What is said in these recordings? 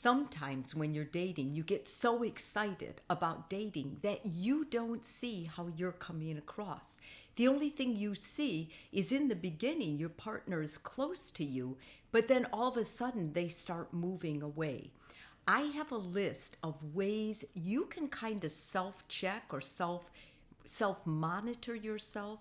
Sometimes when you're dating, you get so excited about dating that you don't see how you're coming across. The only thing you see is in the beginning, your partner is close to you, but then all of a sudden they start moving away. I have a list of ways you can kind of self-check or self monitor yourself.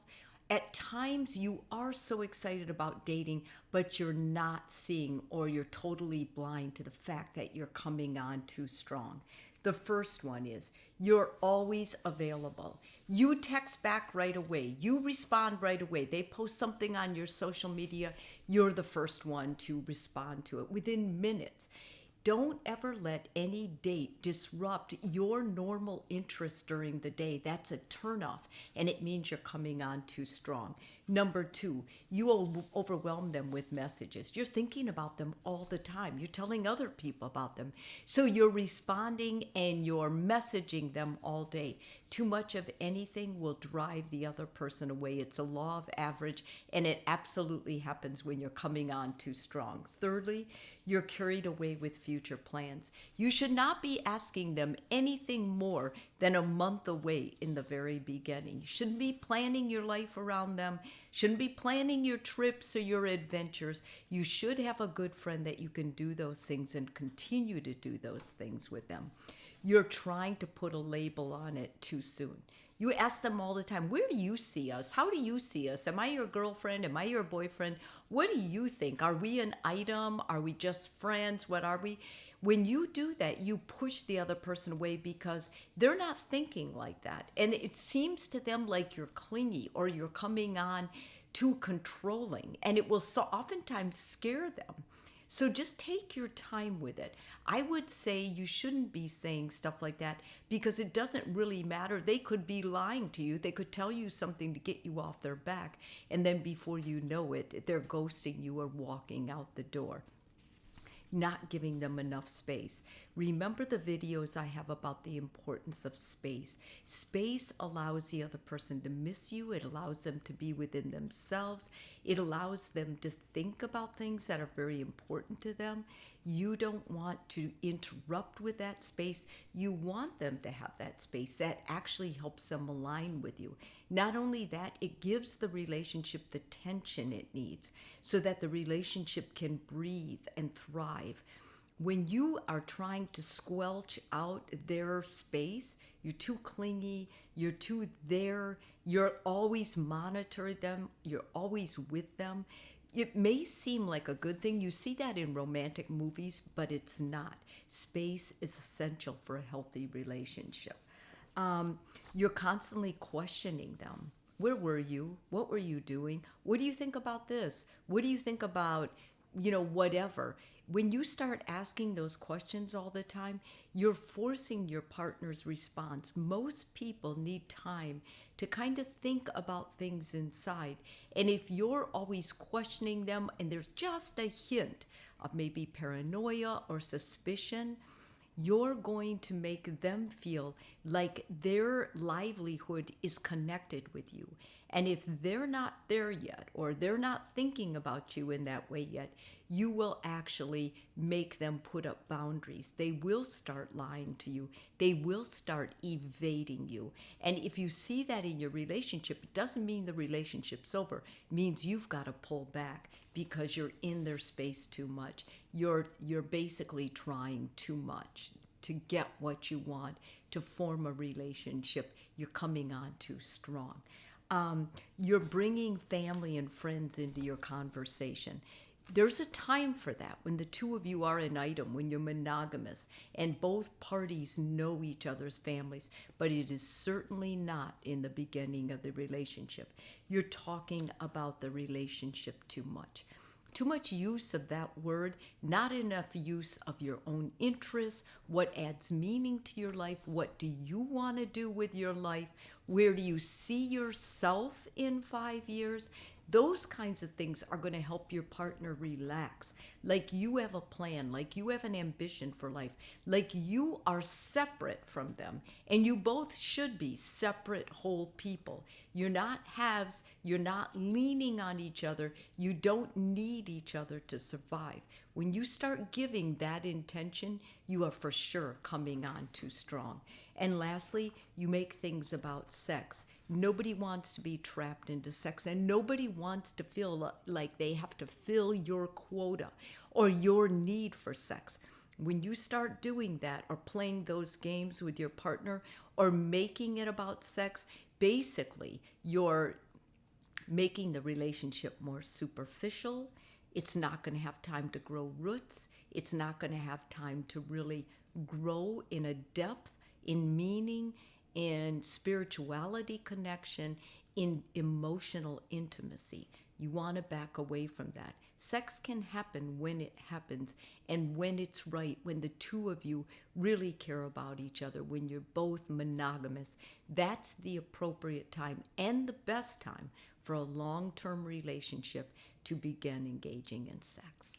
At times you are so excited about dating, but you're not seeing or you're totally blind to the fact that you're coming on too strong. The first one is you're always available. You text back right away. You respond right away. They post something on your social media, you're the first one to respond to it within minutes. Don't ever let any date disrupt your normal interest during the day. That's a turnoff, and it means you're coming on too strong. Number two, you overwhelm them with messages. You're thinking about them all the time. You're telling other people about them. So you're responding and you're messaging them all day. Too much of anything will drive the other person away. It's a law of average, and it absolutely happens when you're coming on too strong. Thirdly, you're carried away with future plans. You should not be asking them anything more than a month away in the very beginning. You shouldn't be planning your life around them, shouldn't be planning your trips or your adventures. You should have a good friend that you can do those things and continue to do those things with them. You're trying to put a label on it too soon. You ask them all the time, where do you see us? How do you see us? Am I your girlfriend? Am I your boyfriend? What do you think? Are we an item? Are we just friends? What are we? When you do that, you push the other person away because they're not thinking like that. And it seems to them like you're clingy or you're coming on too controlling. And it will so oftentimes scare them. So just take your time with it. I would say you shouldn't be saying stuff like that because it doesn't really matter. They could be lying to you. They could tell you something to get you off their back. And then before you know it, they're ghosting you or walking out the door. Not giving them enough space. Remember the videos I have about the importance of space. Space allows the other person to miss you. It allows them to be within themselves. It allows them to think about things that are very important to them. You don't want to interrupt with that space. You want them to have that space. That actually helps them align with you. Not only that, it gives the relationship the tension it needs so that the relationship can breathe and thrive. When you are trying to squelch out their space, you're too clingy, you're too there, you're always monitoring them, you're always with them. It may seem like a good thing. You see that in romantic movies, but it's not. Space is essential for a healthy relationship. You're constantly questioning them. Where were you? What were you doing? What do you think about this? What do you think about, whatever? When you start asking those questions all the time, you're forcing your partner's response. Most people need time to kind of think about things inside. And if you're always questioning them and there's just a hint of maybe paranoia or suspicion, you're going to make them feel like their livelihood is connected with you. And if they're not there yet, or they're not thinking about you in that way yet, you will actually make them put up boundaries. They will start lying to you. They will start evading you. And if you see that in your relationship, it doesn't mean the relationship's over. It means you've got to pull back because you're in their space too much. You're basically trying too much to get what you want, to form a relationship. You're coming on too strong. You're bringing family and friends into your conversation. There's a time for that when the two of you are an item, when you're monogamous and both parties know each other's families, but it is certainly not in the beginning of the relationship. You're talking about the relationship too much. Too much use of that word, not enough use of your own interests, what adds meaning to your life, what do you want to do with your life, where do you see yourself in 5 years? Those kinds of things are going to help your partner relax. Like you have a plan, like you have an ambition for life, like you are separate from them. And you both should be separate whole people. You're not halves, you're not leaning on each other. You don't need each other to survive. When you start giving that intention, you are for sure coming on too strong. And lastly, you make things about sex. Nobody wants to be trapped into sex, and nobody wants to feel like they have to fill your quota or your need for sex. When you start doing that or playing those games with your partner or making it about sex, basically you're making the relationship more superficial. It's not going to have time to grow roots. It's not going to have time to really grow in a depth, in meaning, in spirituality connection, in emotional intimacy. You want to back away from that. Sex can happen when it happens and when it's right, when the two of you really care about each other, when you're both monogamous. That's the appropriate time and the best time for a long-term relationship to begin engaging in sex.